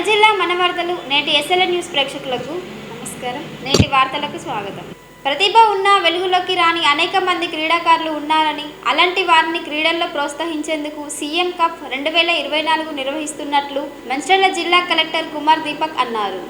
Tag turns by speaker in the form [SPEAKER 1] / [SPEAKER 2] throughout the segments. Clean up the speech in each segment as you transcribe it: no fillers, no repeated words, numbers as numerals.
[SPEAKER 1] జిల్లా మన వార్తలు నేటి ఎస్ఎల్ఎన్ న్యూస్ ప్రేక్షకులకు నమస్కారం. నేటి వార్తలకు స్వాగతం. ప్రతిభ ఉన్న వెలుగులోకి రాని అనేక మంది క్రీడాకారులు ఉన్నారని, అలాంటి వారిని క్రీడల్లో ప్రోత్సహించేందుకు సీఎం కప్ 2024 నిర్వహిస్తున్నట్లు మంచిర్యాల జిల్లా కలెక్టర్ కుమార్ దీపక్ అన్నారు.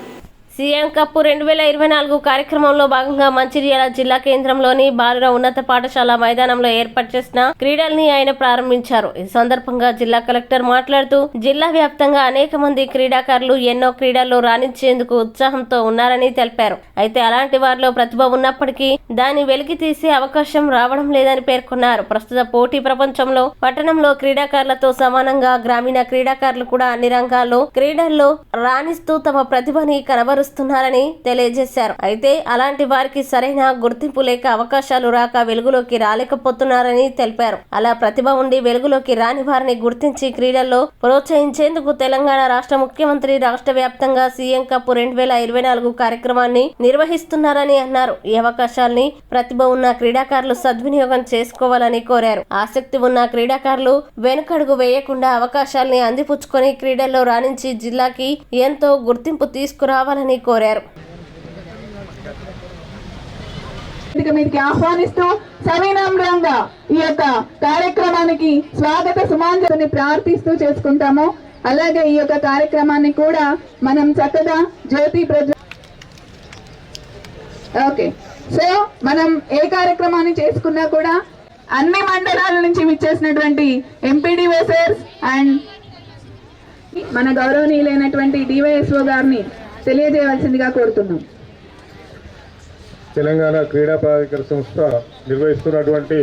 [SPEAKER 2] సీఎం కప్ 2024 కార్యక్రమంలో భాగంగా మంచిర్యాల జిల్లా కేంద్రంలోని బాలుర ఉన్నత పాఠశాల మైదానంలో ఏర్పాటు చేసిన క్రీడల్ని ఆయన ప్రారంభించారు. ఈ సందర్భంగా జిల్లా కలెక్టర్ మాట్లాడుతూ జిల్లా వ్యాప్తంగా అనేక మంది క్రీడాకారులు ఎన్నో క్రీడల్లో రాణించేందుకు ఉత్సాహంతో ఉన్నారని తెలిపారు. అయితే అలాంటి వారిలో ప్రతిభ ఉన్నప్పటికీ దాన్ని వెలికి తీసే అవకాశం రావడం లేదని పేర్కొన్నారు. ప్రస్తుత పోటీ ప్రపంచంలో పట్టణంలో క్రీడాకారులతో సమానంగా గ్రామీణ క్రీడాకారులు కూడా అన్ని రంగాల్లో క్రీడల్లో రాణిస్తూ తమ ప్రతిభని కనబరుస్తున్నారని తెలియజేశారు. అయితే అలాంటి వారికి సరైన గుర్తింపు లేక అవకాశాలు రాక వెలుగులోకి రాలేకపోతున్నారని తెలిపారు. అలా ప్రతిభ ఉండి వెలుగులోకి రాని వారిని గుర్తించి క్రీడల్లో ప్రోత్సహించేందుకు తెలంగాణ రాష్ట్ర ముఖ్యమంత్రి రాష్ట్ర వ్యాప్తంగా సీఎం కప్ 2024 కార్యక్రమాన్ని నిర్వహిస్తున్నారని అన్నారు. ఈ అవకాశాల్ని ప్రతిభ ఉన్న క్రీడాకారులు సద్వినియోగం చేసుకోవాలని కోరారు. ఆసక్తి ఉన్న క్రీడాకారులు వెనుకడుగు వేయకుండా అవకాశాల్ని అందిపుచ్చుకొని క్రీడల్లో రాణించి జిల్లాకి ఎంతో గుర్తింపు తీసుకురావాలని కోరారు.
[SPEAKER 3] ఆహ్వానిస్తూ సవినమ్రంగా ఈ యొక్క కార్యక్రమానికి స్వాగత సుమాంజలిని ప్రార్థిస్తూ చేసుకుంటాము. అలాగే ఈ యొక్క కార్యక్రమాన్ని కూడా మనం చక్కగా జ్యోతి ఓకే. సో మనం ఏ కార్యక్రమాన్ని చేసుకున్నా కూడా అన్ని మండలాల నుంచి విచ్చేసినటువంటి ఎంపీడీఓసర్స్ అండ్ మన గౌరవనీయులైనటువంటి డివైఎస్ఓ గారిని తెలియజేయవలసిందిగా కోరుతున్నాం.
[SPEAKER 4] తెలంగాణ క్రీడా ప్రాధికార సంస్థ నిర్వహిస్తున్నటువంటి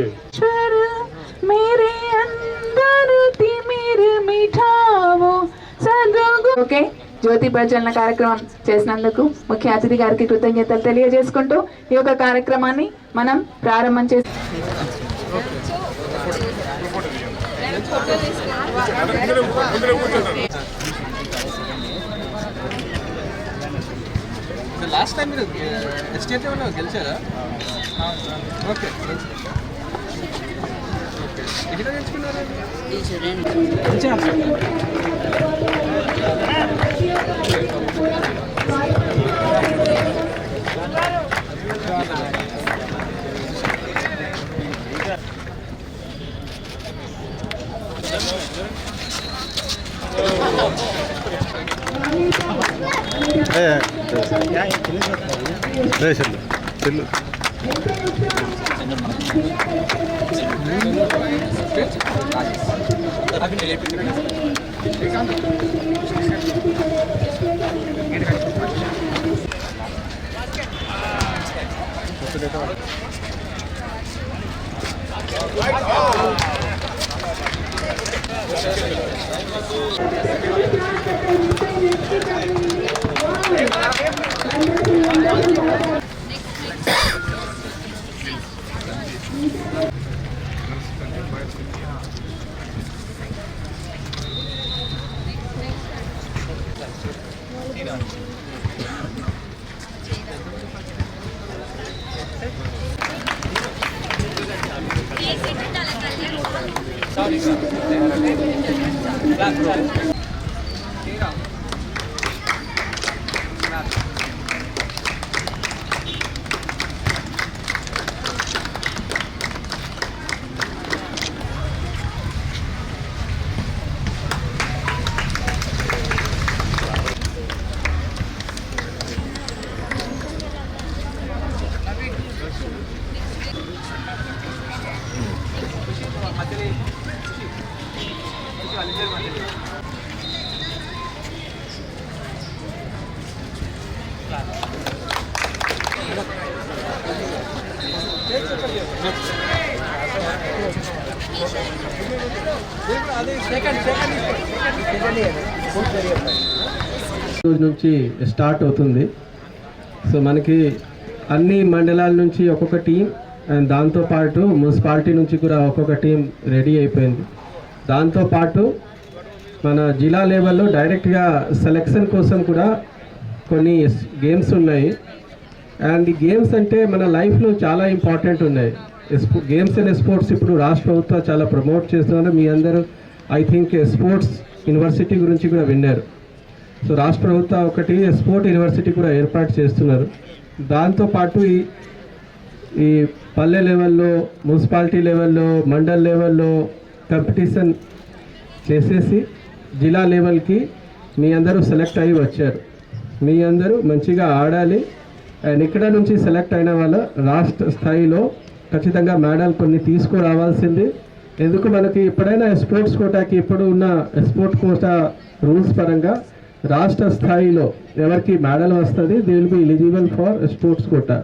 [SPEAKER 3] ఓకే జ్యోతి ప్రజ్వలన కార్యక్రమం చేసినందుకు ముఖ్య అతిథి గారికి కృతజ్ఞతలు తెలియజేసుకుంటూ ఈ యొక్క కార్యక్రమాన్ని మనం ప్రారంభం చేస్తాం.
[SPEAKER 5] లాస్ట్ టైం మీరు ఎస్టేట్ లెవెల్లో గెలిచారా? Okay okay. ఎక్కడ నేర్చుకున్నారా?
[SPEAKER 6] నుంచి స్టార్ట్ అవుతుంది. సో మనకి అన్ని మండలాల నుంచి ఒక్కొక్క టీం అండ్ దాంతోపాటు మున్సిపాలిటీ నుంచి కూడా ఒక్కొక్క టీం రెడీ అయిపోయింది. దాంతోపాటు మన జిల్లా లెవెల్లో డైరెక్ట్గా సెలెక్షన్ కోసం కూడా కొన్ని గేమ్స్ ఉన్నాయి. అండ్ ఈ గేమ్స్ అంటే మన లైఫ్లో చాలా ఇంపార్టెంట్ ఉన్నాయి. గేమ్స్ అండ్ స్పోర్ట్స్ ఇప్పుడు రాష్ట్ర ప్రభుత్వం చాలా ప్రమోట్ చేస్తున్నారు. మీ అందరూ ఐ థింక్ స్పోర్ట్స్ యూనివర్సిటీ గురించి కూడా విన్నారు. సో రాష్ట్ర ప్రభుత్వం ఒకటి స్పోర్ట్ యూనివర్సిటీ కూడా ఏర్పాటు చేస్తున్నారు. దాంతోపాటు ఈ పల్లె లెవెల్లో, మున్సిపాలిటీ లెవెల్లో, మండల్ లెవెల్లో కాంపిటీషన్ చేసేసి జిల్లా లెవెల్కి మీ అందరూ సెలెక్ట్ అయ్యి వచ్చారు. మీ అందరూ మంచిగా ఆడాలి. అండ్ ఇక్కడ నుంచి సెలెక్ట్ అయిన వాళ్ళ రాష్ట్ర స్థాయిలో ఖచ్చితంగా మెడల్ కొన్ని తీసుకురావాల్సింది. ఎందుకు మనకి ఎప్పుడైనా స్పోర్ట్స్ కోటాకి ఇప్పుడు ఉన్న స్పోర్ట్ కోటా రూల్స్ పరంగా రాష్ట్ర స్థాయిలో ఎవరికి మెడల్ వస్తుంది, they will be eligible for sports quota.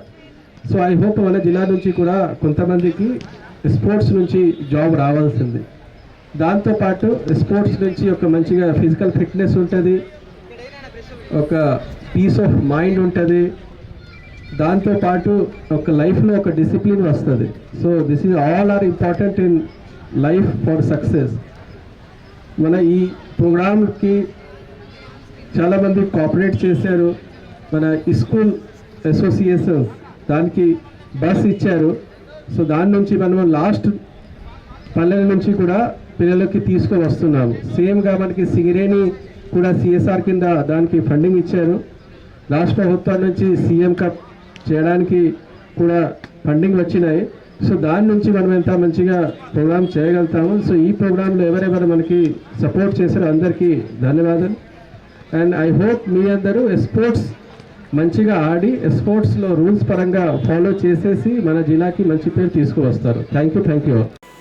[SPEAKER 6] So I hope మన జిల్లా నుంచి కూడా కొంతమందికి స్పోర్ట్స్ నుంచి జాబ్ రావాల్సింది. దాంతోపాటు స్పోర్ట్స్ నుంచి ఒక మంచిగా ఫిజికల్ ఫిట్నెస్ ఉంటుంది, ఒక పీస్ ఆఫ్ మైండ్ ఉంటుంది, దాంతోపాటు ఒక లైఫ్లో ఒక డిసిప్లిన్ వస్తుంది. So this is all are important in life for success. మన ఈ ప్రోగ్రామ్కి చాలామంది కోఆపరేట్ చేశారు. మన స్కూల్ అసోసియేషన్ దానికి బస్ ఇచ్చారు. సో దాని నుంచి మనం లాస్ట్ పల్లెల నుంచి కూడా పిల్లలకి తీసుకొని వస్తున్నాము. సేమ్గా మనకి సింగరేణి కూడా సిఎస్ఆర్ కింద దానికి ఫండింగ్ ఇచ్చారు. రాష్ట్ర ప్రభుత్వం నుంచి సీఎం కప్ చేయడానికి కూడా ఫండింగ్ వచ్చినాయి. సో దాని నుంచి మనం ఎంత మంచిగా ప్రోగ్రామ్ చేయగలుగుతాము. సో ఈ ప్రోగ్రాంలో ఎవరెవరు మనకి సపోర్ట్ చేశారో అందరికీ ధన్యవాదాలు. అండ్ ఐ హోప్ మీ అందరూ స్పోర్ట్స్ మంచిగా ఆడి స్పోర్ట్స్లో రూల్స్ పరంగా ఫాలో చేసేసి మన జిల్లాకి మంచి పేరు తీసుకువస్తారు. Thank you.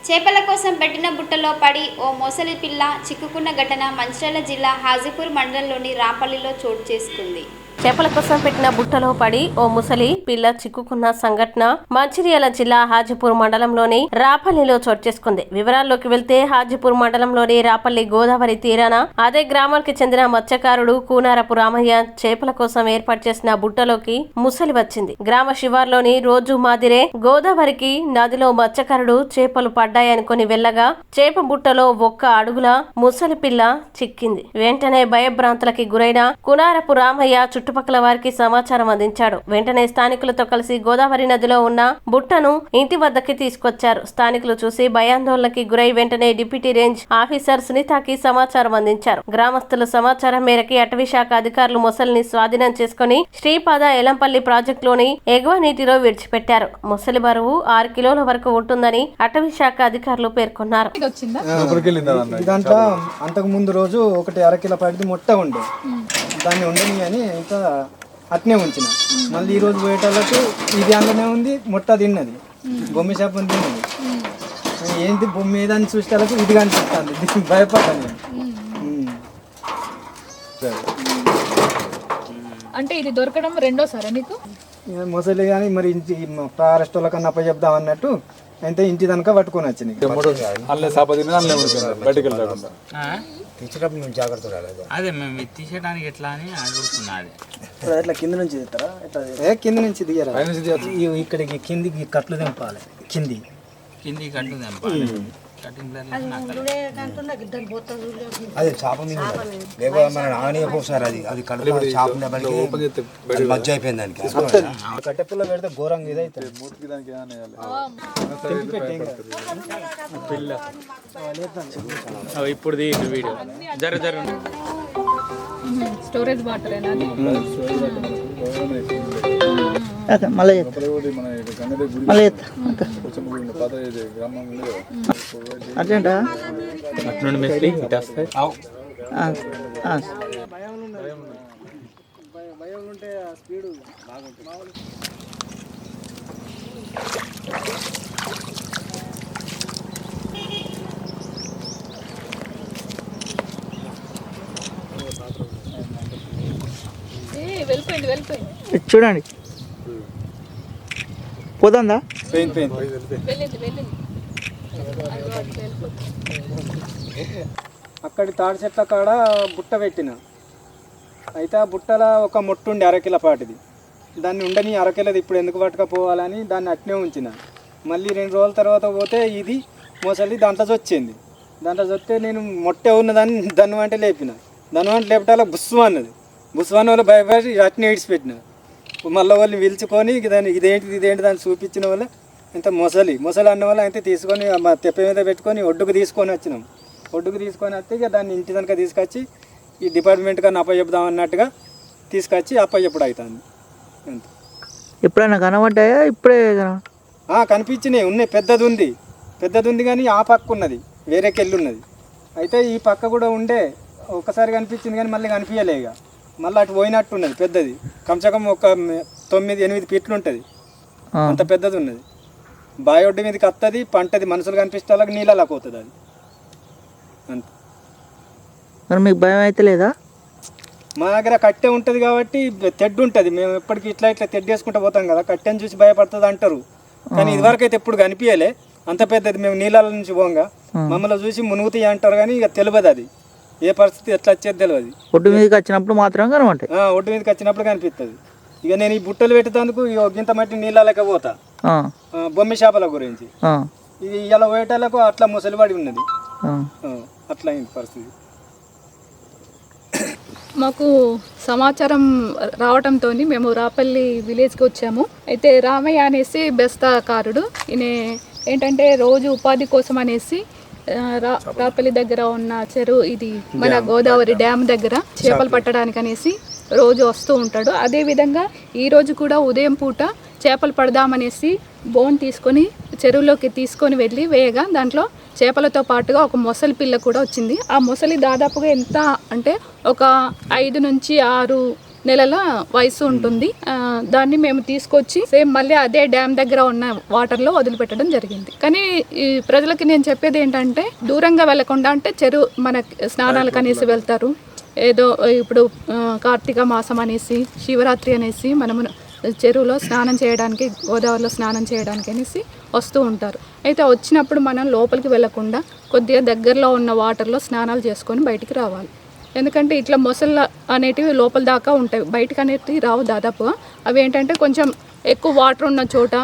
[SPEAKER 1] చేపల కోసం పెట్టిన బుట్టలో పడి ఓ మొసలి పిల్ల చిక్కుకున్న ఘటన మంచిర్యాల జిల్లా హాజీపూర్ మండలంలోని రాపల్లిలో చోటు చేసుకుంది.
[SPEAKER 2] చేపల కోసం పెట్టిన బుట్టలో పడి ఓ ముసలి పిల్ల చిక్కుకున్న సంఘటన మంచిర్యాల జిల్లా హాజీపూర్ మండలంలోని రాపల్లిలో చోటు చేసుకుంది. వివరాల్లోకి వెళ్తే హాజీపూర్ మండలంలోని రాపల్లి గోదావరి తీరాన అదే గ్రామానికి చెందిన మత్స్యకారుడు కూనారపు రామయ్య చేపల కోసం ఏర్పాటు చేసిన బుట్టలోకి ముసలి వచ్చింది. గ్రామ శివార్లోని రోజు మాదిరే గోదావరికి నదిలో మత్స్యకారుడు చేపలు పడ్డాయనుకుని వెళ్లగా చేప బుట్టలో ఒక్క అడుగుల ముసలి పిల్ల చిక్కింది. వెంటనే భయభ్రాంతులకి గురైన కూనారపు రామయ్య చుట్టుపక్కల వారికి సమాచారం అందించాడు. వెంటనే స్థానికులతో కలిసి గోదావరి నదిలో ఉన్న బుట్టను ఇంటి వద్దకి తీసుకొచ్చారు. స్థానికులు చూసి భయాందోళనకి గురై వెంటనే డిప్యూటీ రేంజ్ ఆఫీసర్ సునీతకి సమాచారం అందించారు. గ్రామస్తుల సమాచారం మేరకి అటవీ శాఖ అధికారులు మొసలిని స్వాధీనం చేసుకుని శ్రీపాద ఎలంపల్లి ప్రాజెక్టులోని ఎగువ నీటిలో విడిచిపెట్టారు. మొసలి బరువు 6 కిలోల వరకు ఉంటుందని అటవీ శాఖ అధికారులు పేర్కొన్నారు.
[SPEAKER 7] దాంట్లో అంతకు ముందు రోజు ఒకటి 1/2 కిలో పడితే మొట్ట ఉండే, దాన్ని ఉండని అని ఇంకా అట్నే ఉంచిన. మళ్ళీ ఈ రోజు పోయేటోళ్ళకు ఇది అందులోనే ఉంది, మొట్ట తిన్నది, బొమ్మ చేపని తిన్నది. ఏంటి బొమ్మ ఏదని చూసేటోళ్ళకు ఇది కనిపిస్తుంది, భయపడ్డాను నేను.
[SPEAKER 8] అంటే ఇది దొరకడం రెండోసారి మీకు?
[SPEAKER 7] మొసలి కానీ మరి ఇంటి ఫారెస్ట్ వాళ్ళకన్నా అప్ప చెప్దాం అన్నట్టు అయితే ఇంటి దానిక పట్టుకొని వచ్చినాయి.
[SPEAKER 5] అదే మేము తీసేయడానికి ఎట్లా అని అడుగుతున్నది.
[SPEAKER 7] ఎట్లా కింద నుంచి తీస్తారా? కింద నుంచి దిగారా? ఇక్కడికి కిందికి కట్లు తెంపాలి, కింది
[SPEAKER 5] కట్టు తెంపాలి.
[SPEAKER 9] అది చేప ఆనిపోసారి అది కడుపు చేప మధ్య అయిపోయింది. దానికి
[SPEAKER 7] కట్టెపుల్ల పెడితే ఘోరంగా ఇదైతే
[SPEAKER 5] ఇప్పుడు వీడియో
[SPEAKER 8] స్టోరేజ్ వాటర్
[SPEAKER 7] అర్జెంటా భయం ఉంటే ఆ స్పీడు
[SPEAKER 8] వెళ్ళిపోయింది.
[SPEAKER 7] చూడండి పోతుందా? అక్కడి తాడి చెట్ల కాడ బుట్ట పెట్టిన, అయితే ఆ బుట్టలో ఒక మొట్టు ఉండి 1/2 కిలో పాటిది. దాన్ని ఉండని 1/2 కిలోది ఇప్పుడు ఎందుకు పట్టుకపోవాలని దాన్ని అట్నే ఉంచిన. మళ్ళీ 2 రోజుల తర్వాత పోతే ఇది మొసలి దాంట్లో వచ్చింది. దాంట్లో వస్తే నేను మొట్టే ఉన్నదాన్ని దాన్ని వంట లేపిన. దాని వంట లేపటాల బుస్సు అన్నది. బుస్సు అన్న వాళ్ళు భయపడి అట్నే ఇడిచిపెట్టిన. మళ్ళీ వాళ్ళని పిలుచుకొని దాన్ని ఇదేంటి దాన్ని చూపించిన వల్ల ఇంత మొసలి అన్న వల్ల అయితే తీసుకొని మా తెప్ప మీద పెట్టుకొని ఒడ్డుకు తీసుకొని వచ్చినాం. ఒడ్డుకు తీసుకొని వస్తే ఇక దాన్ని ఇంటి కనుక తీసుకొచ్చి ఈ డిపార్ట్మెంట్ కన్నా అప్పచెప్దాం అన్నట్టుగా తీసుకొచ్చి అప్పచెప్పుడు అవుతుంది అంత.
[SPEAKER 10] ఎప్పుడైనా కనబడ్డాయా? ఇప్పుడే
[SPEAKER 7] కనిపించినాయి, ఉన్నాయి. పెద్దది ఉంది కానీ ఆ పక్క ఉన్నది, వేరేకి వెళ్ళి ఉన్నది. అయితే ఈ పక్క కూడా ఉండే ఒకసారి కనిపించింది కానీ మళ్ళీ కనిపించలే. ఇక మళ్ళీ అటు పోయినట్టు ఉన్నది పెద్దది, కమ్సకం ఒక 9-8 ఫీట్లు ఉంటుంది, అంత పెద్దది ఉన్నది. బావి ఒడ్డు మీదకి వస్తుంది, పంటది, మనుషులు కనిపిస్తే వాళ్ళకి నీళ్ళలోకి పోతుంది అది అంత.
[SPEAKER 10] మరి మీకు భయం అయితే లేదా?
[SPEAKER 7] మా దగ్గర కట్టె ఉంటుంది కాబట్టి తెడ్డు ఉంటుంది, మేము ఎప్పటికీ ఇట్లా తెడ్డు వేసుకుంటూ పోతాం కదా, కట్టెని చూసి భయపడుతుంది అంటారు. కానీ ఇదివరకు అయితే ఎప్పుడు కనిపించలే అంత పెద్దది. మేము నీళ్ళ నుంచి పోగా మమ్మల్ని చూసి మునుగుతాయి అంటారు కానీ ఇక తెలియదు, అది ఏ పరిస్థితి ఎట్లా వచ్చేది తెలియదు.
[SPEAKER 10] ఒడ్డు మీదకి వచ్చినప్పుడు మాత్రం కనబడతాయి.
[SPEAKER 7] ఒడ్డు మీదకి వచ్చినప్పుడు కనిపిస్తుంది. ఇక నేను ఈ బుట్టలు పెట్టేందుకు ఇంత మట్టి నీళ్ళకి పోతా, బొమ్మి చేపల గురించి. ఇది ఇలా పోయేటాలకు అట్లా ముసలిపడి ఉన్నది, అట్లా అయింది పరిస్థితి.
[SPEAKER 8] మాకు సమాచారం రావడంతో మేము రాపల్లి విలేజ్కి వచ్చాము. అయితే రామయ్య అనేసి బెస్తాకారుడు, ఈయన ఏంటంటే రోజు ఉపాధి కోసం అనేసి రాపల్లి దగ్గర ఉన్న చెరువు, ఇది మన గోదావరి డ్యామ్ దగ్గర చేపలు పట్టడానికి అనేసి రోజు వస్తూ ఉంటాడు. అదేవిధంగా ఈరోజు కూడా ఉదయం పూట చేపలు పడదామనేసి బోన్ తీసుకొని చెరువులోకి తీసుకొని వెళ్ళి వేయగా దాంట్లో చేపలతో పాటుగా ఒక మొసలి పిల్ల కూడా వచ్చింది. ఆ మొసలి దాదాపుగా ఎంత అంటే ఒక 5 నుంచి 6 నెలల వయసు ఉంటుంది. దాన్ని మేము తీసుకొచ్చి సేమ్ మళ్ళీ అదే డ్యామ్ దగ్గర ఉన్న వాటర్లో వదిలిపెట్టడం జరిగింది. కానీ ఈ ప్రజలకి నేను చెప్పేది ఏంటంటే దూరంగా వెళ్లకుండా, అంటే చెరువు మన స్నానాలకు అనేసి వెళ్తారు, ఏదో ఇప్పుడు కార్తీక మాసం అనేసి శివరాత్రి అనేసి మనము చెరువులో స్నానం చేయడానికి, గోదావరిలో స్నానం చేయడానికి అనేసి వస్తూ ఉంటారు. అయితే వచ్చినప్పుడు మనం లోపలికి వెళ్లకుండా కొద్దిగా దగ్గరలో ఉన్న వాటర్లో స్నానాలు చేసుకొని బయటికి రావాలి. ఎందుకంటే ఇట్లా మొసళ్ళు అనేటివి లోపల దాకా ఉంటాయి, బయటకు అనేటివి రావు దాదాపుగా. అవి ఏంటంటే కొంచెం ఎక్కువ వాటర్ ఉన్న చోట,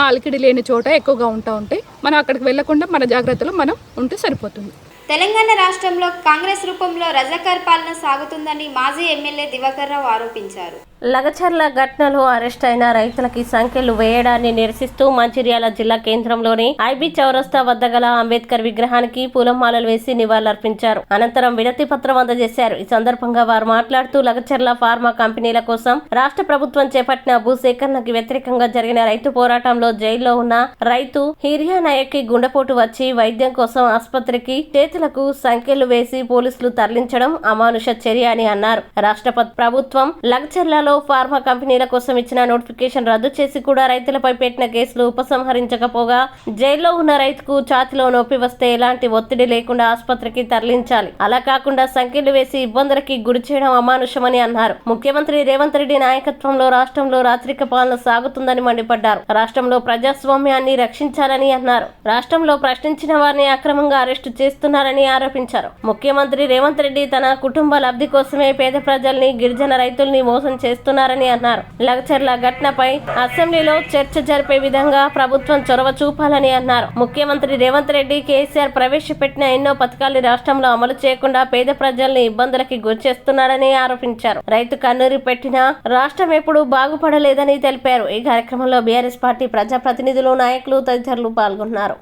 [SPEAKER 8] అలికిడి లేని చోట ఎక్కువగా ఉంటాయి. మనం అక్కడికి వెళ్లకుండా మన జాగ్రత్తలో మనం ఉంటే సరిపోతుంది.
[SPEAKER 1] తెలంగాణ రాష్ట్రంలో కాంగ్రెస్ రూపంలో రజాకార్ పాలన సాగుతుందని మాజీ ఎమ్మెల్యే దివాకర్ రావు ఆరోపించారు.
[SPEAKER 2] లగచర్ల ఘటనలో అరెస్ట్ అయిన రైతులకి సంఖ్యలు వేయడాన్ని నిరసిస్తూ మంచిర్యాల జిల్లా కేంద్రంలోని ఐబీ చౌరస్తా వద్ద గల అంబేద్కర్ విగ్రహానికి పూలమాలలు వేసి నివాళులర్పించారు. అనంతరం వినతి పత్రం అందజేశారు. ఈ సందర్భంగా వారు మాట్లాడుతూ లగచర్ల ఫార్మా కంపెనీల కోసం రాష్ట్ర ప్రభుత్వం చేపట్టిన భూసేకరణకి వ్యతిరేకంగా జరిగిన రైతు పోరాటంలో జైల్లో ఉన్న రైతు హిరియా నాయక్కి గుండెపోటు వచ్చి వైద్యం కోసం ఆసుపత్రికి చేతులకు సంఖ్యలు వేసి పోలీసులు తరలించడం అమానుష చర్య అని అన్నారు. రాష్ట్ర ప్రభుత్వం లగచర్లలో ఫార్మా కంపెనీల కోసం ఇచ్చిన నోటిఫికేషన్ రద్దు చేసి కూడా రైతులపై పెట్టిన కేసులు ఉపసంహరించకపోగా జైల్లో ఉన్న రైతుకు ఛాతిలో నొప్పి వస్తే ఎలాంటి ఒత్తిడి లేకుండా ఆసుపత్రికి తరలించాలి. అలా కాకుండా సంఖ్యలు వేసి ఇబ్బందులకి గురి చేయడం అమానుషమని అన్నారు. ముఖ్యమంత్రి రేవంత్ రెడ్డి నాయకత్వంలో రాష్ట్రంలో రాత్రిక పాలన సాగుతుందని మండిపడ్డారు. రాష్ట్రంలో ప్రజాస్వామ్యాన్ని రక్షించాలని అన్నారు. రాష్ట్రంలో ప్రశ్నించిన వారిని అక్రమంగా అరెస్టు చేస్తున్నారని ఆరోపించారు. ముఖ్యమంత్రి రేవంత్ రెడ్డి తన కుటుంబ లబ్ధి కోసమే పేద ప్రజల్ని, గిరిజన రైతుల్ని మోసం చేస్తున్నారని అన్నారు. లగచర్ల ఘటనపై అసెంబ్లీలో చర్చ జరిపే విధంగా ప్రభుత్వం చొరవ చూపాలని అన్నారు. ముఖ్యమంత్రి రేవంత్ రెడ్డి, కేసీఆర్ ప్రవేశపెట్టిన ఎన్నో పథకాల్ని రాష్ట్రంలో అమలు చేయకుండా పేద ప్రజల్ని ఇబ్బందులకి గురి చేస్తున్నారని ఆరోపించారు. రైతు కన్నీరు పెట్టినా రాష్ట్రం ఎప్పుడూ బాగుపడలేదని తెలిపారు. ఈ కార్యక్రమంలో బీఆర్ఎస్ పార్టీ ప్రజాప్రతినిధులు, నాయకులు తదితరులు పాల్గొన్నారు.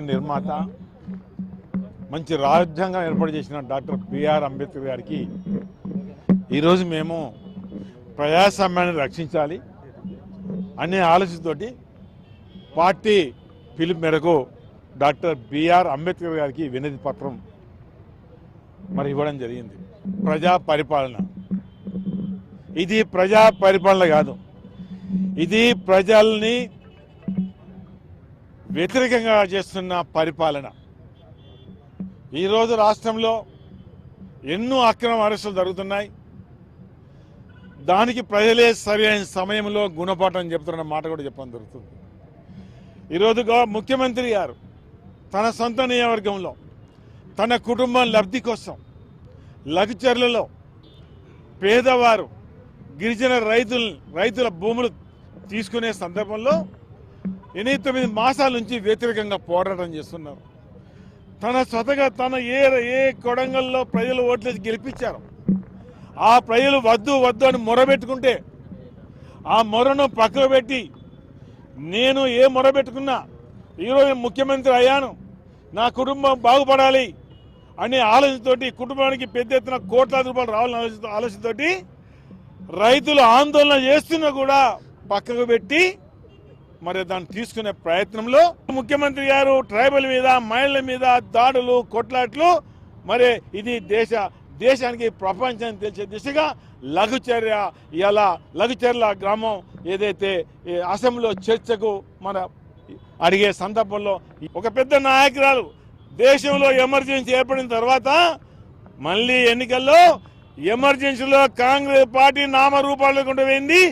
[SPEAKER 4] నిర్మాత, మంచి రాజ్యాంగం ఏర్పాటు చేసిన డాక్టర్ బిఆర్ అంబేద్కర్ గారికి ఈరోజు మేము ప్రజాస్వామ్యాన్ని రక్షించాలి అనే ఆలోచనతోటి పార్టీ పిలుపు మేరకు డాక్టర్ బిఆర్ అంబేద్కర్ గారికి వినతి పత్రం ఇవ్వడం జరిగింది. ప్రజా పరిపాలన, ఇది ప్రజా పరిపాలన కాదు, ఇది ప్రజల్ని వ్యతిరేకంగా చేస్తున్న పరిపాలన. ఈరోజు రాష్ట్రంలో ఎన్నో అక్రమ అరెస్టులు జరుగుతున్నాయి. దానికి ప్రజలే సరైన సమయంలో గుణపాఠం చెప్తున్న మాట కూడా చెప్పడం జరుగుతుంది. ఈరోజు ముఖ్యమంత్రి గారు తన సొంత నియోజకవర్గంలో తన కుటుంబం లబ్ధి కోసం లగచర్లలో పేదవారు, గిరిజన రైతుల భూములు తీసుకునే సందర్భంలో 8-9 మాసాల నుంచి వ్యతిరేకంగా పోరాటం చేస్తున్నారు. తన స్వతగా తన ఏ కొడంగల్లో ప్రజలు ఓట్లేసి గెలిపించారు, ఆ ప్రజలు వద్దు వద్దు అని మొరబెట్టుకుంటే ఆ మొరను పక్కకు పెట్టి నేను ఏ మొర పెట్టుకున్నా ఈరోజు ముఖ్యమంత్రి అయ్యాను, నా కుటుంబం బాగుపడాలి అనే ఆలోచనతోటి, కుటుంబానికి పెద్ద ఎత్తున కోట్లాది రూపాయలు రావాలనే ఆలోచనతోటి రైతులు ఆందోళన చేస్తున్నా కూడా పక్కకు పెట్టి మరి దాన్ని తీసుకునే ప్రయత్నంలో ముఖ్యమంత్రి గారు ట్రైబల్ మీద, మహిళల మీద దాడులు, కొట్లాట్లు, మరి ఇది దేశానికి ప్రపంచానికి తెలిసే దిశగా లఘుచర్య, ఇలా లఘుచర్ల గ్రామం ఏదైతే అసెంబ్లీలో చర్చకు మన అడిగే సందర్భంలో ఒక పెద్ద నాయకురాలు దేశంలో ఎమర్జెన్సీ ఏర్పడిన తర్వాత మళ్ళీ ఎన్నికల్లో ఎమర్జెన్సీలో కాంగ్రెస్ పార్టీ నామరూపాలు పోయింది.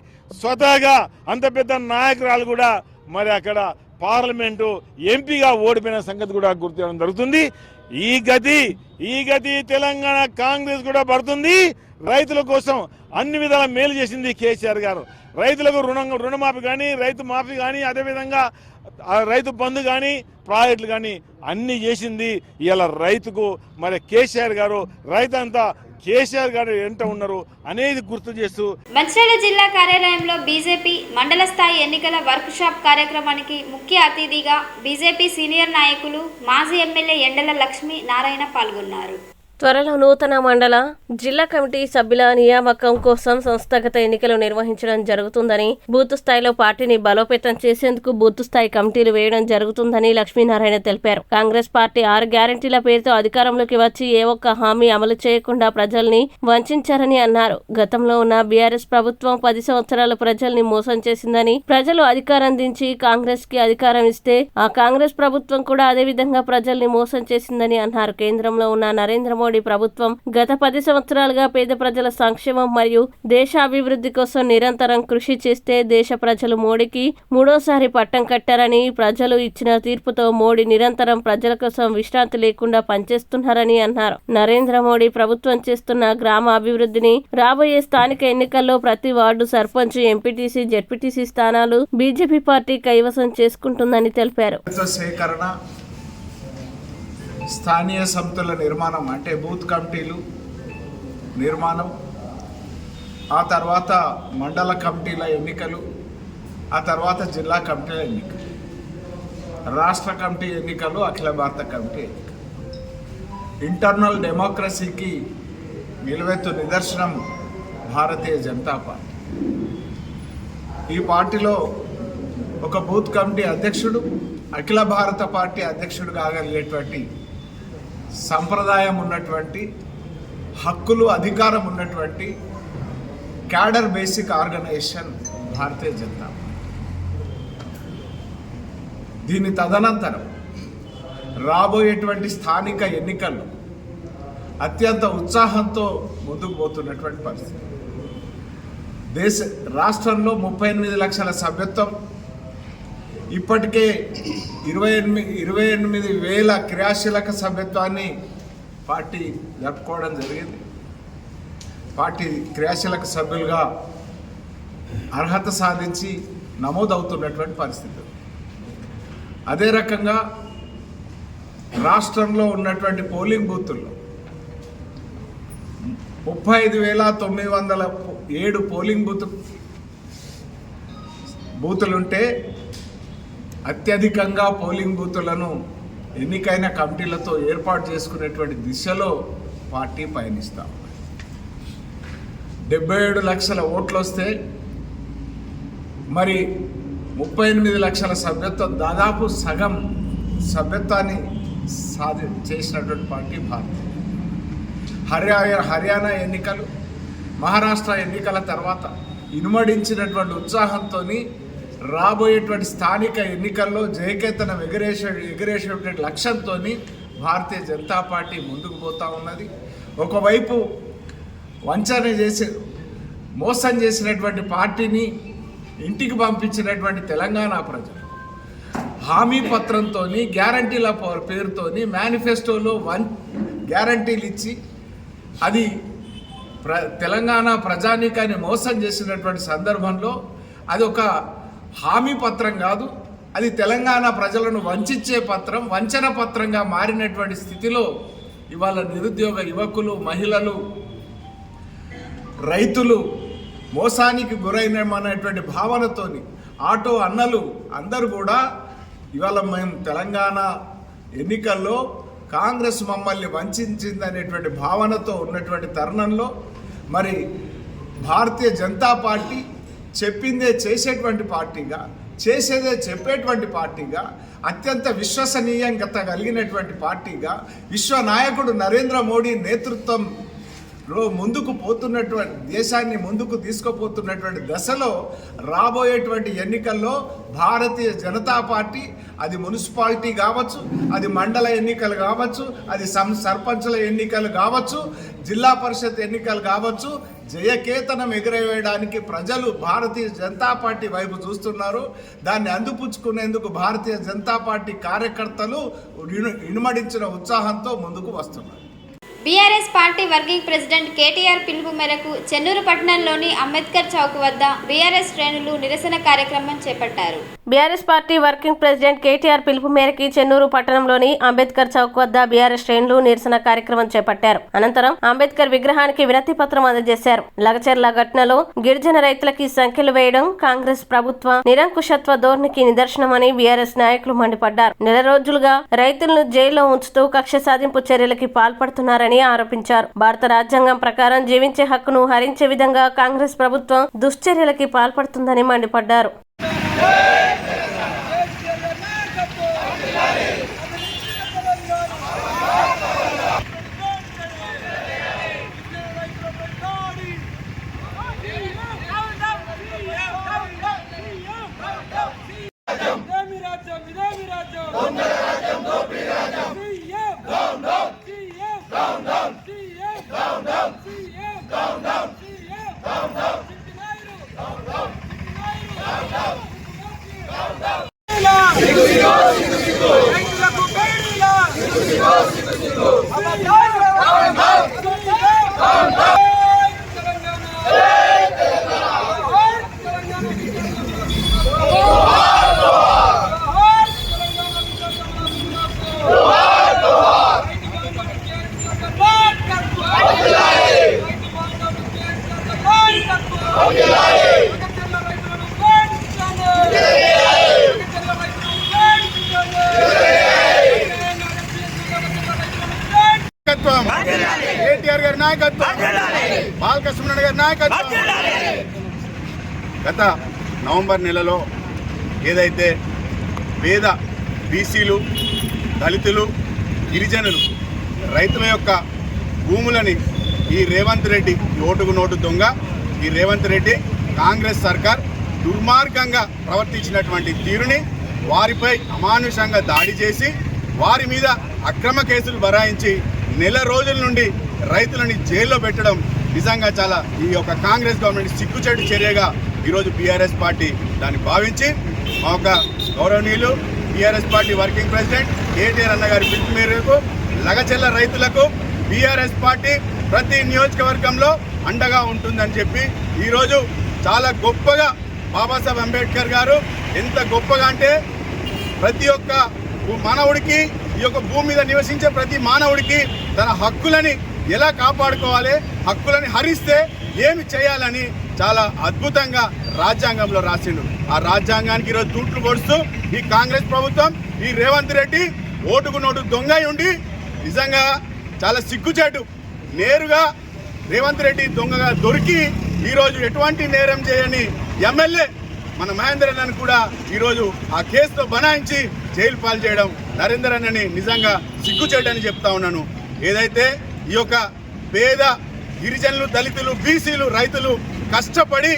[SPEAKER 4] స్వతహాగా అంత పెద్ద నాయకురాలు కూడా మరి అక్కడ పార్లమెంటు ఎంపీగా ఓడిపోయిన సంగతి కూడా గుర్తించడం జరుగుతుంది. ఈ గతి తెలంగాణ కాంగ్రెస్ కూడా పడుతుంది. రైతుల కోసం అన్ని విధాల మేలు చేసింది కేసీఆర్ గారు. రైతులకు రుణమాఫీ కానీ, రైతు మాఫీ కానీ, అదేవిధంగా రైతు బంధు కానీ, ప్రాజెక్టులు కానీ అన్ని చేసింది. ఇలా రైతుకు మరి కేసీఆర్ గారు, రైతంతా కేసీఆర్ గారు ఎంత ఉన్నారు అనేది గుర్తు చేస్తూ
[SPEAKER 1] మంచిర్యాల జిల్లా కార్యాలయంలో బీజేపీ మండల స్థాయి ఎన్నికల వర్క్ షాప్ కార్యక్రమానికి ముఖ్య అతిథిగా బీజేపీ సీనియర్ నాయకులు మాజీ ఎమ్మెల్యే ఎండల లక్ష్మీ నారాయణ పాల్గొన్నారు.
[SPEAKER 2] త్వరలో నూతన మండల జిల్లా కమిటీ సభ్యుల నియామకం కోసం సంస్థాగత ఎన్నికలు నిర్వహించడం జరుగుతుందని, బూత్ స్థాయిలో పార్టీని బలోపేతం చేసేందుకు బూత్ స్థాయి కమిటీలు వేయడం జరుగుతుందని లక్ష్మీనారాయణ తెలిపారు. కాంగ్రెస్ పార్టీ 6 గ్యారెంటీల పేరుతో అధికారంలోకి వచ్చి ఏ ఒక్క హామీ అమలు చేయకుండా ప్రజల్ని వంచారని అన్నారు. గతంలో ఉన్న బీఆర్ఎస్ ప్రభుత్వం 10 సంవత్సరాలు ప్రజల్ని మోసం చేసిందని, ప్రజలు అధికారం దించి కాంగ్రెస్ కి అధికారం ఇస్తే ఆ కాంగ్రెస్ ప్రభుత్వం కూడా అదే విధంగా ప్రజల్ని మోసం చేసిందని అన్నారు. కేంద్రంలో ఉన్న నరేంద్ర మోడీ ప్రభుత్వం గత 10 సంవత్సరాలుగా పేద ప్రజల సంక్షేమం మరియు దేశాభివృద్ధి కోసం నిరంతరం కృషి చేస్తే దేశ ప్రజలు మోడీకి 3వ పట్టం కట్టారని, ప్రజలు ఇచ్చిన తీర్పుతో మోడీ నిరంతరం ప్రజల కోసం విశ్రాంతి లేకుండా పనిచేస్తున్నారని అన్నారు. నరేంద్ర మోడీ ప్రభుత్వం చేస్తున్న గ్రామ అభివృద్ధిని రాబోయే స్థానిక ఎన్నికల్లో ప్రతి వార్డు సర్పంచ్, ఎంపీటీసీ, జెడ్పీటీసీ స్థానాలు బీజేపీ పార్టీ కైవసం చేసుకుంటుందని తెలిపారు.
[SPEAKER 11] స్థానియ సంస్థల నిర్మాణం అంటే బూత్ కమిటీలు నిర్మాణం, ఆ తర్వాత మండల కమిటీల ఎన్నికలు, ఆ తర్వాత జిల్లా కమిటీల ఎన్నికలు, రాష్ట్ర కమిటీ ఎన్నికలు, అఖిల భారత కమిటీ ఎన్నికలు. ఇంటర్నల్ డెమోక్రసీకి నిలువెత్తు నిదర్శనం భారతీయ జనతా పార్టీ. ఈ పార్టీలో ఒక బూత్ కమిటీ అధ్యక్షుడు, అఖిల భారత పార్టీ అధ్యక్షుడు కాగలిగేటువంటి సంప్రదాయం ఉన్నటువంటి, హక్కులు, అధికారం ఉన్నటువంటి cadre basic organisation Bharatiya Janata party. దీని తదనంతరం రాబోయేటువంటి స్థానిక ఎన్నికల్లో అత్యంత ఉత్సాహంతో ముందుకు పోతున్నటువంటి పరిస్థితి. రాష్ట్రంలో 38 లక్షల సభ్యత్వం, ఇప్పటికే 28,000 క్రియాశీలక సభ్యత్వాన్ని పార్టీ జరుపుకోవడం జరిగింది. పార్టీ క్రియాశీలక సభ్యులుగా అర్హత సాధించి నమోదవుతున్నటువంటి పరిస్థితి. అదే రకంగా రాష్ట్రంలో ఉన్నటువంటి పోలింగ్ బూతుల్లో 35,907 పోలింగ్ బూతులుంటే అత్యధికంగా పోలింగ్ బూతులను ఎన్నికైన కమిటీలతో ఏర్పాటు చేసుకునేటువంటి దిశలో పార్టీ పయనిస్తాం. 77 లక్షల ఓట్లు వస్తే మరి 38 లక్షల సభ్యత్వం, దాదాపు సగం సభ్యత్వాన్ని చేసినటువంటి పార్టీ భారత్. హర్యానా ఎన్నికలు, మహారాష్ట్ర ఎన్నికల తర్వాత ఇనుమడించినటువంటి ఉత్సాహంతో రాబోయేటువంటి స్థానిక ఎన్నికల్లో జయకేతనం ఎగరేసేటువంటి లక్ష్యంతో భారతీయ జనతా పార్టీ ముందుకు పోతూ ఉన్నది. ఒకవైపు వంచన చేసి మోసం చేసినటువంటి పార్టీని ఇంటికి పంపించినటువంటి తెలంగాణ ప్రజలు హామీ పత్రంతో, గ్యారంటీల పేరుతో మేనిఫెస్టోలో గ్యారంటీలు ఇచ్చి అది తెలంగాణ ప్రజానీకాన్ని మోసం చేసినటువంటి సందర్భంలో అది ఒక హామీ పత్రం కాదు, అది తెలంగాణ ప్రజలను వంచే పత్రం, వంచన పత్రంగా మారినటువంటి స్థితిలో ఇవాళ నిరుద్యోగ యువకులు, మహిళలు, రైతులు మోసానికి గురైనటువంటి భావనతోని ఆటో అన్నలు అందరూ కూడా ఇవాళ మేము తెలంగాణ ఎన్నికల్లో కాంగ్రెస్ మమ్మల్ని వంచిందనేటువంటి భావనతో ఉన్నటువంటి తరుణంలో మరి భారతీయ జనతా పార్టీ చెప్పిందే చేసేటువంటి పార్టీగా, చేసేదే చెప్పేటువంటి పార్టీగా, అత్యంత విశ్వసనీయత కలిగినటువంటి పార్టీగా, విశ్వ నాయకుడు నరేంద్ర మోడీ నేతృత్వంలో ముందుకు పోతున్నటువంటి, దేశాన్ని ముందుకు తీసుకుపోతున్నటువంటి దశలో రాబోయేటువంటి ఎన్నికల్లో భారతీయ జనతా పార్టీ, అది మున్సిపాలిటీ కావచ్చు, అది మండల ఎన్నికలు కావచ్చు, అది సర్పంచుల ఎన్నికలు కావచ్చు, జిల్లా పరిషత్ ఎన్నికలు కావచ్చు, జయకేతనం ఎగురవేయడానికి ప్రజలు భారతీయ జనతా పార్టీ వైపు చూస్తున్నారు. దాన్ని అందిపుచ్చుకునేందుకు భారతీయ జనతా పార్టీ కార్యకర్తలు ఇనుమడించిన ఉత్సాహంతో ముందుకు వస్తున్నారు.
[SPEAKER 1] BRS party working president KTR పిలుపు మేరకు చెన్నూరు పట్టణంలోని అంబేద్కర్ చౌక్ వద్ద బీఆర్ఎస్ శ్రేణులు నిరసన కార్యక్రమం చేపట్టారు.
[SPEAKER 2] BRS party working president KTR పిలుపు మేరకు చెన్నూరు పట్టణంలోని అంబేద్కర్ చౌక్ వద్ద బీఆర్ఎస్ శ్రేణులు నిరసన కార్యక్రమం చేపట్టారు. అనంతరం అంబేద్కర్ విగ్రహానికి వినతి పత్రం అందజేశారు. లగచెర్ల ఘటనలో గిరిజన రైతులకి సంఖ్యలు వేయడం కాంగ్రెస్ ప్రభుత్వ నిరంకుశత్వ ధోరణికి నిదర్శనమని బీఆర్ఎస్ నాయకులు మండిపడ్డారు. నెల రోజులుగా రైతులను జైల్లో ఉంచుతూ కక్ష సాధింపు చర్యలకి పాల్పడుతున్నారని ఆరోపించారు. భారత రాజ్యాంగం ప్రకారం జీవించే హక్కును హరించే విధంగా కాంగ్రెస్ ప్రభుత్వం దుశ్చర్యలకి పాల్పడుతుందని మండిపడ్డారు.
[SPEAKER 11] కేటీఆర్ గారి నాయకత్వం, బాలకృష్ణ గారి నాయకత్వం. గత నవంబర్ నెలలో ఏదైతే పేద బీసీలు, దళితులు, గిరిజనులు, రైతుల యొక్క భూములని ఈ రేవంత్ రెడ్డి ఓటుకు నోటు దొంగ, ఈ రేవంత్ రెడ్డి కాంగ్రెస్ సర్కార్ దుర్మార్గంగా ప్రవర్తించినటువంటి తీరుని, వారిపై అమానుషంగా దాడి చేసి వారి మీద అక్రమ కేసులు బరాయించి నెల రోజుల నుండి రైతులని జైల్లో పెట్టడం నిజంగా చాలా ఈ యొక్క కాంగ్రెస్ గవర్నమెంట్ సిగ్గుచేటు చర్యగా ఈరోజు బీఆర్ఎస్ పార్టీ దాన్ని భావించి మా యొక్క గౌరవనీయులు BRS party working president KTR అన్న గారి పిలుపు మేరకు లగచెల్ల రైతులకు బీఆర్ఎస్ పార్టీ ప్రతి నియోజకవర్గంలో అండగా ఉంటుందని చెప్పి ఈరోజు చాలా గొప్పగా బాబాసాహెబ్ అంబేద్కర్ గారు ఎంత గొప్పగా అంటే ప్రతి ఒక్క మానవుడికి, ఈ యొక్క భూమి మీద నివసించే ప్రతి మానవుడికి తన హక్కులని ఎలా కాపాడుకోవాలి, హక్కులని హరిస్తే ఏమి చేయాలని చాలా అద్భుతంగా రాజ్యాంగంలో రాసిండు. ఆ రాజ్యాంగానికి ఈరోజు తూట్లు పొడుస్తూ ఈ కాంగ్రెస్ ప్రభుత్వం, ఈ రేవంత్ రెడ్డి ఓటుకు నోటు దొంగ ఉండి నిజంగా చాలా సిగ్గుచేటు. నేరుగా రేవంత్ రెడ్డి దొంగగా దొరికి ఈరోజు ఎటువంటి నేరం చేయని ఎమ్మెల్యే మన మహేందర్ అన్నని కూడా ఈరోజు ఆ కేసుతో బనాయించి జైలు పాలు చేయడం నరేందర్ అన్నని నిజంగా సిగ్గుచేటని చెప్తా ఉన్నాను. ఏదైతే ఈ యొక్క పేద గిరిజనులు, దళితులు, బీసీలు, రైతులు కష్టపడి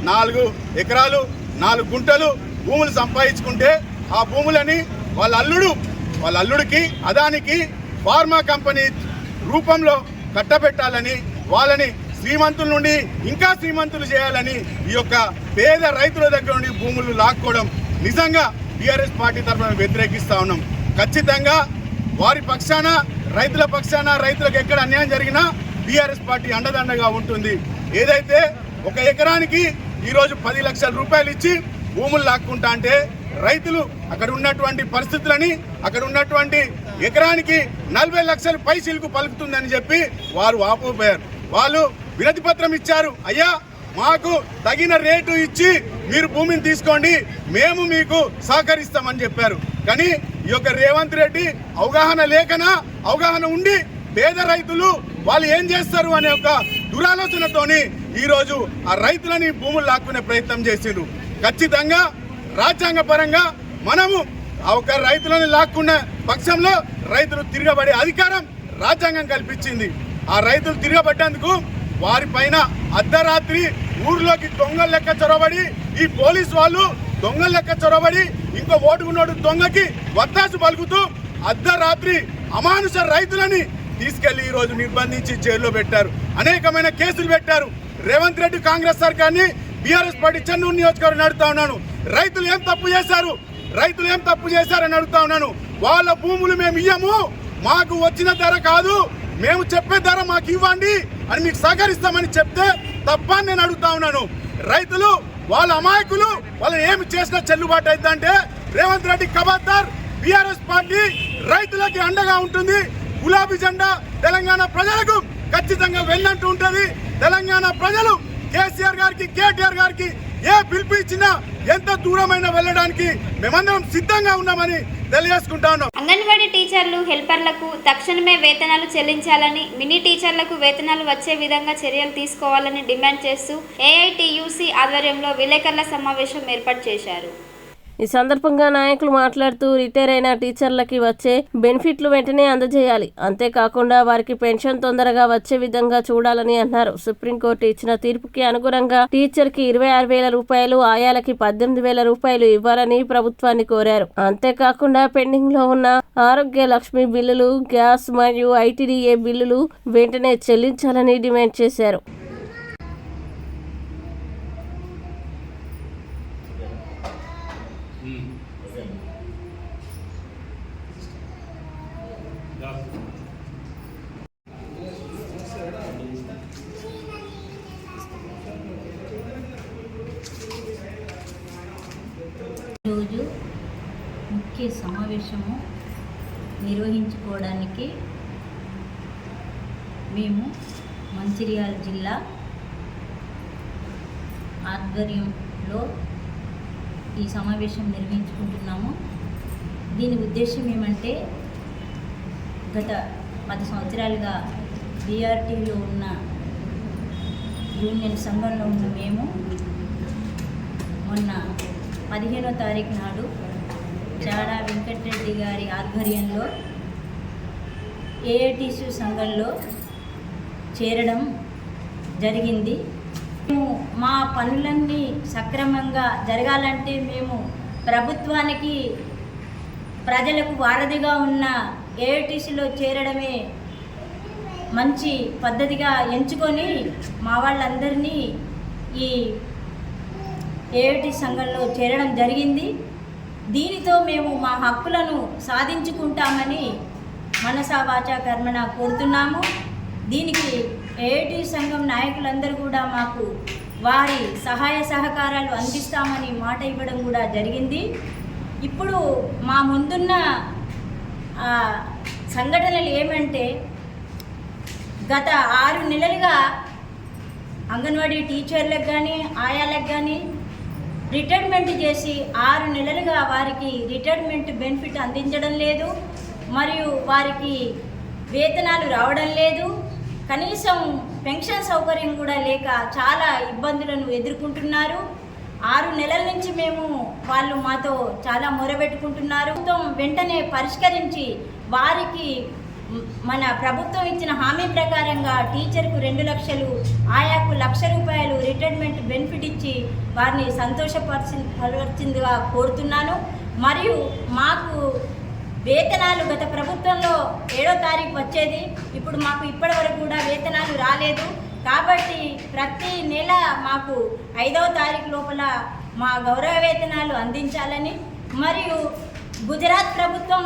[SPEAKER 11] 4 ఎకరాలు 4 గుంటలు భూములు సంపాదించుకుంటే ఆ భూములని వాళ్ళ అల్లుడికి అదానికి ఫార్మా కంపెనీ రూపంలో కట్టబెట్టాలని, వాళ్ళని శ్రీమంతుల నుండి ఇంకా శ్రీమంతులు చేయాలని ఈ యొక్క పేద రైతుల దగ్గర నుండి భూములు లాక్కోవడం నిజంగా బీఆర్ఎస్ పార్టీ తరఫున వ్యతిరేకిస్తా ఉన్నాం. ఖచ్చితంగా వారి పక్షాన, రైతుల పక్షాన, రైతులకు ఎక్కడ అన్యాయం జరిగినా బీఆర్ఎస్ పార్టీ అండదండగా ఉంటుంది. ఏదైతే 1 ఎకరానికి ఈరోజు 10 లక్షల రూపాయలు ఇచ్చి భూములు లాక్కుంటా అంటే రైతులు అక్కడ ఉన్నటువంటి పరిస్థితులని, అక్కడ ఉన్నటువంటి ఎకరానికి 40 లక్షలు పైసలకు పలుకుతుందని చెప్పి వారు వాపోయారు. వాళ్ళు వినతి పత్రం ఇచ్చారు. అయ్యా మాకు తగిన రేటు ఇచ్చి మీరు భూమిని తీసుకోండి, మేము మీకు సహకరిస్తామని చెప్పారు. కానీ ఈ యొక్క రేవంత్ రెడ్డి అవగాహన లేకనా, అవగాహన ఉండి పేద రైతులు వాళ్ళు ఏం చేస్తారు అనే ఒక దురాలోచనతోని ఈరోజు ఆ రైతులని భూములు లాక్కునే ప్రయత్నం చేసిండ్రు. ఖచ్చితంగా రాజ్యాంగ పరంగా మనము ఒక రైతులను లాక్కున్న పక్షంలో రైతులు తిరగబడే అధికారం రాజ్యాంగం కల్పించింది. ఆ రైతులు తిరగబడ్డందుకు వారిపైన అర్ధరాత్రి ఊర్లోకి దొంగల లెక్క చొరబడి, ఈ పోలీసు వాళ్ళు దొంగల లెక్క చొరబడి ఇంకో ఓటుకున్నోడు దొంగకి వత్తాసు పలుకుతూ అర్ధరాత్రి అమానుష రైతులని తీసుకెళ్లి ఈ రోజు నిర్బంధించి జైల్లో పెట్టారు. అనేకమైన కేసులు పెట్టారు. రేవంత్ రెడ్డి కాంగ్రెస్ సర్కార్ని బీఆర్ఎస్ పార్టీ చెన్నూరు నియోజకవర్గం అడుగుతా ఉన్నాను, రైతులు ఏం తప్పు చేశారు, రైతులు ఏం తప్పు చేశారని అడుగుతా ఉన్నాను. వాళ్ళ భూములు మేము ఇయ్యము, మాకు వచ్చిన ధర కాదు, మేము చెప్పే ధర మాకు ఇవ్వండి అని మీకు సహకరిస్తామని చెప్తే తప్ప నేను అడుగుతా ఉన్నాను. రైతులు వాళ్ళ అమాయకులు, వాళ్ళు ఏమి చేసినా చెల్లుబాటు అవుతుందంటే రేవంత్ రెడ్డి ఖబర్దార్. బీఆర్ఎస్ పార్టీ రైతులకి అండగా ఉంటుంది. గులాబీ జెండా తెలంగాణ ప్రజలకు ఖచ్చితంగా వెన్నంటూ ఉంటుంది. తెలంగాణ ప్రజలు కేసీఆర్ గారికి, కేటీఆర్ గారికి ఏ పిలుపు ఇచ్చినా ఎంత దూరమైనా వెళ్ళడానికి మేమందరం సిద్ధంగా ఉన్నామని తెలియజేసుకుంటా ఉన్నాం.
[SPEAKER 1] అంగన్వాడీ టీచర్లు, హెల్పర్లకు తక్షణమే వేతనాలు చెల్లించాలని, మినీ టీచర్లకు వేతనాలు వచ్చే విధంగా చర్యలు తీసుకోవాలని డిమాండ్ చేస్తూ ఏఐటియుసి ఆధ్వర్యంలో విలేకరుల సమావేశం ఏర్పాటు చేశారు.
[SPEAKER 2] ఈ సందర్భంగా నాయకులు మాట్లాడుతూ రిటైర్ అయిన టీచర్లకి వచ్చే బెనిఫిట్లు వెంటనే అందజేయాలి, అంతేకాకుండా వారికి పెన్షన్ తొందరగా వచ్చే విధంగా చూడాలని అన్నారు. సుప్రీంకోర్టు ఇచ్చిన తీర్పుకి అనుగుణంగా టీచర్కి 26,000 రూపాయలు, ఆయాలకి 18,000 రూపాయలు ఇవ్వాలని ప్రభుత్వాన్ని కోరారు. అంతేకాకుండా పెండింగ్ లో ఉన్న ఆరోగ్య లక్ష్మి బిల్లులు, గ్యాస్ మరియు ఐటీడీఏ బిల్లులు వెంటనే చెల్లించాలని డిమాండ్ చేశారు.
[SPEAKER 12] ఈరోజు ముఖ్య సమావేశము నిర్వహించుకోవడానికి మేము మంచిర్యాల జిల్లా ఆధ్వర్యంలో ఈ సమావేశం నిర్వహించుకుంటున్నాము. దీని ఉద్దేశం ఏమంటే, గత 10 సంవత్సరాలుగా బీఆర్టీలో ఉన్న యూనియన్ సంఘంలో ఉన్న మేము మొన్న 15వ తారీఖు నాడు చాడా వెంకటరెడ్డి గారి ఆధ్వర్యంలో ఏఐటిసి సంఘంలో చేరడం జరిగింది. మేము మా పనులన్నీ సక్రమంగా జరగాలంటే మేము ప్రభుత్వానికి, ప్రజలకు వారధిగా ఉన్న ఏఐటిసిలో చేరడమే మంచి పద్ధతిగా ఎంచుకొని మా వాళ్ళందరినీ ఈ ఏఐటి సంఘంలో చేరడం జరిగింది. దీనితో మేము మా హక్కులను సాధించుకుంటామని మనసా వాచా కర్మణ కోరుతున్నాము. దీనికి ఏఐటి సంఘం నాయకులందరూ కూడా మాకు వారి సహాయ సహకారాలు అందిస్తామని మాట ఇవ్వడం కూడా జరిగింది. ఇప్పుడు మా ముందున్న సంఘటనలు ఏమంటే, గత 6 నెలలుగా అంగన్వాడీ టీచర్లకు కానీ, ఆయాలకు కానీ రిటైర్మెంట్ చేసి 6 నెలలుగా వారికి రిటైర్మెంట్ బెనిఫిట్ అందించడం లేదు, మరియు వారికి వేతనాలు రావడం లేదు. కనీసం పెన్షన్ సౌకర్యం కూడా లేక చాలా ఇబ్బందులను ఎదుర్కొంటున్నారు. 6 నెలల నుంచి వాళ్ళు మాతో చాలా మొరబెట్టుకుంటున్నారు. వెంటనే పరిష్కరించి వారికి మన ప్రభుత్వం ఇచ్చిన హామీ ప్రకారంగా టీచర్కు 2 లక్షలు, ఆయాకు 1,00,000 రూపాయలు రిటైర్మెంట్ బెనిఫిట్ ఇచ్చి వారిని సంతోషపరిచిందిగా కోరుతున్నాను. మరియు మాకు వేతనాలు గత ప్రభుత్వంలో 7వ తారీఖు వచ్చేది, ఇప్పుడు మాకు ఇప్పటి వరకు కూడా వేతనాలు రాలేదు. కాబట్టి ప్రతి నెల మాకు 5వ తారీఖు లోపల మా గౌరవ వేతనాలు అందించాలని, మరియు గుజరాత్ ప్రభుత్వం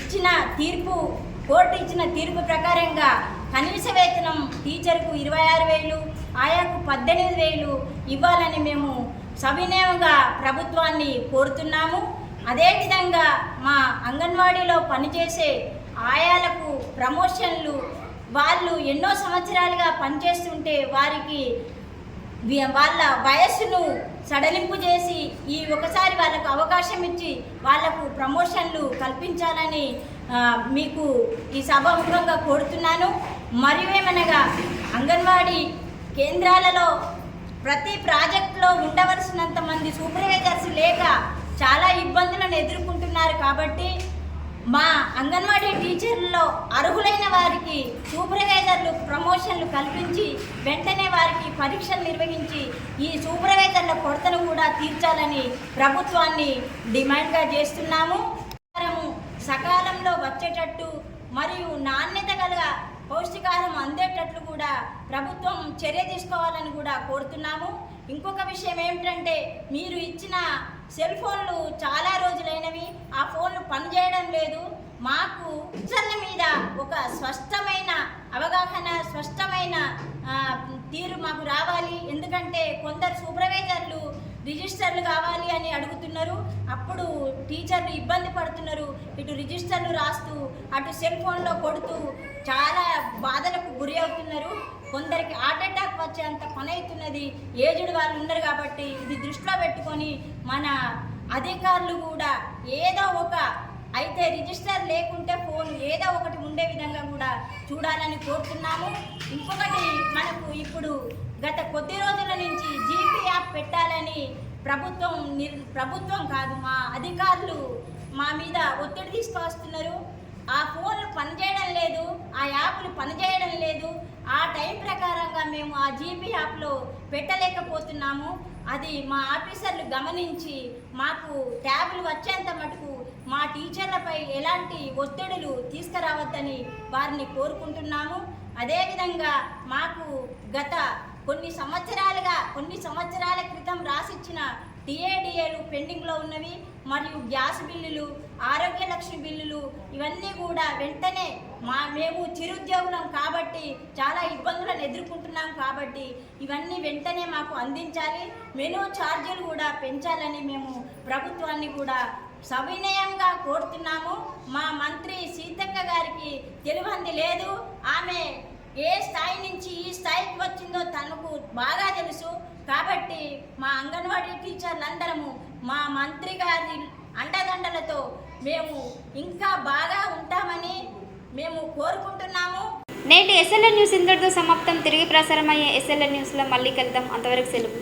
[SPEAKER 12] ఇచ్చిన తీర్పు, కోర్టు ఇచ్చిన తీర్పు ప్రకారంగా కనీస వేతనం టీచర్కు 26,000, ఆయాకు 18,000 ఇవ్వాలని మేము సవినయంగా ప్రభుత్వాన్ని కోరుతున్నాము. అదేవిధంగా మా అంగన్వాడీలో పనిచేసే ఆయాలకు ప్రమోషన్లు, వాళ్ళు ఎన్నో సంవత్సరాలుగా పనిచేస్తుంటే వారికి వాళ్ళ వయస్సును సడలింపు చేసి ఈ ఒకసారి వాళ్ళకు అవకాశం ఇచ్చి వాళ్లకు ప్రమోషన్లు కల్పించాలని మీకు ఈ సభాముఖంగా కోరుతున్నాను. మరియు ఏమనగా అంగన్వాడీ కేంద్రాలలో ప్రతి ప్రాజెక్టులో ఉండవలసినంత మంది సూపర్వైజర్స్ లేక చాలా ఇబ్బందులను ఎదుర్కొంటున్నారు. కాబట్టి మా అంగన్వాడీ టీచర్లలో అర్హులైన వారికి సూపర్వైజర్లు ప్రమోషన్లు కల్పించి వెంటనే వారికి పరీక్షలు నిర్వహించి ఈ సూపర్వైజర్ల కొరతను కూడా తీర్చాలని ప్రభుత్వాన్ని డిమాండ్గా చేస్తున్నాము. సకాలంలో వచ్చేటట్టు మరియు నాణ్యత గల పౌష్టికాహారం అందేటట్లు కూడా ప్రభుత్వం చర్య తీసుకోవాలని కూడా కోరుతున్నాము. ఇంకొక విషయం ఏమిటంటే మీరు ఇచ్చిన సెల్ ఫోన్లు చాలా రోజులైనవి, ఆ ఫోన్లు పనిచేయడం లేదు. మాకు టీచర్ల మీద ఒక స్పష్టమైన అవగాహన, స్పష్టమైన తీరు మాకు రావాలి. ఎందుకంటే కొందరు సూపర్వైజర్లు రిజిస్టర్లు కావాలి అని అడుగుతున్నారు, అప్పుడు టీచర్లు ఇబ్బంది పడుతున్నారు. ఇటు రిజిస్టర్లు రాస్తూ అటు సెల్ ఫోన్లో కొడుతూ చాలా బాధలకు గురి అవుతున్నారు. కొందరికి హార్ట్ అటాక్ వచ్చేంత పని అవుతున్నది. ఏజ్డ్ వాళ్ళు ఉన్నారు కాబట్టి ఇది దృష్టిలో పెట్టుకొని మన అధికారులు కూడా ఏదో ఒక అయితే రిజిస్టర్ లేకుంటే ఫోన్ ఏదో ఒకటి ఉండే విధంగా కూడా చూడాలని కోరుతున్నాము. ఇంకొకటి మనకు ఇప్పుడు గత కొద్ది రోజుల నుంచి జీపీ యాప్ పెట్టాలని ప్రభుత్వం కాదు మా అధికారులు మా మీద ఒత్తిడి తీసుకొస్తున్నారు. ఆ ఫోన్లు పనిచేయడం లేదు, ఆ యాప్లు పనిచేయడం లేదు. ఆ టైం ప్రకారంగా మేము ఆ జీపీ యాప్లో పెట్టలేకపోతున్నాము. అది మా ఆఫీసర్లు గమనించి మాకు ట్యాబ్లు వచ్చేంత మటుకు మా టీచర్లపై ఎలాంటి ఒత్తిడులు తీసుకురావద్దని వారిని కోరుకుంటున్నాము. అదేవిధంగా మాకు గత కొన్ని సంవత్సరాల క్రితం రాసిచ్చిన టీఏడిఏలు పెండింగ్లో ఉన్నవి, మరియు గ్యాస్ బిల్లులు, ఆరోగ్య లక్ష్మి బిల్లులు ఇవన్నీ కూడా వెంటనే మేము చిరుద్యోగులం కాబట్టి చాలా ఇబ్బందులను ఎదుర్కొంటున్నాం కాబట్టి ఇవన్నీ వెంటనే మాకు అందించాలి. మెనూ ఛార్జీలు కూడా పెంచాలని మేము ప్రభుత్వాన్ని కూడా సవినయంగా కోరుతున్నాము. మా మంత్రి సీతక్క గారికి తెలియంది లేదు. ఆమె ఏ స్థాయి నుంచి ఈ స్థాయికి వచ్చిందో తనకు బాగా తెలుసు. కాబట్టి మా అంగన్వాడీ టీచర్లందరము మా మంత్రి గారి అండదండలతో మేము ఇంకా బాగా ఉంటామని మేము కోరుకుంటున్నాము.
[SPEAKER 1] నేటి SLN న్యూస్ ఇంతటితో సమాప్తం. తిరిగి ప్రసారమయ్యే SLN న్యూస్లో మళ్ళీ కలుద్దాం. అంతవరకు సెలవు.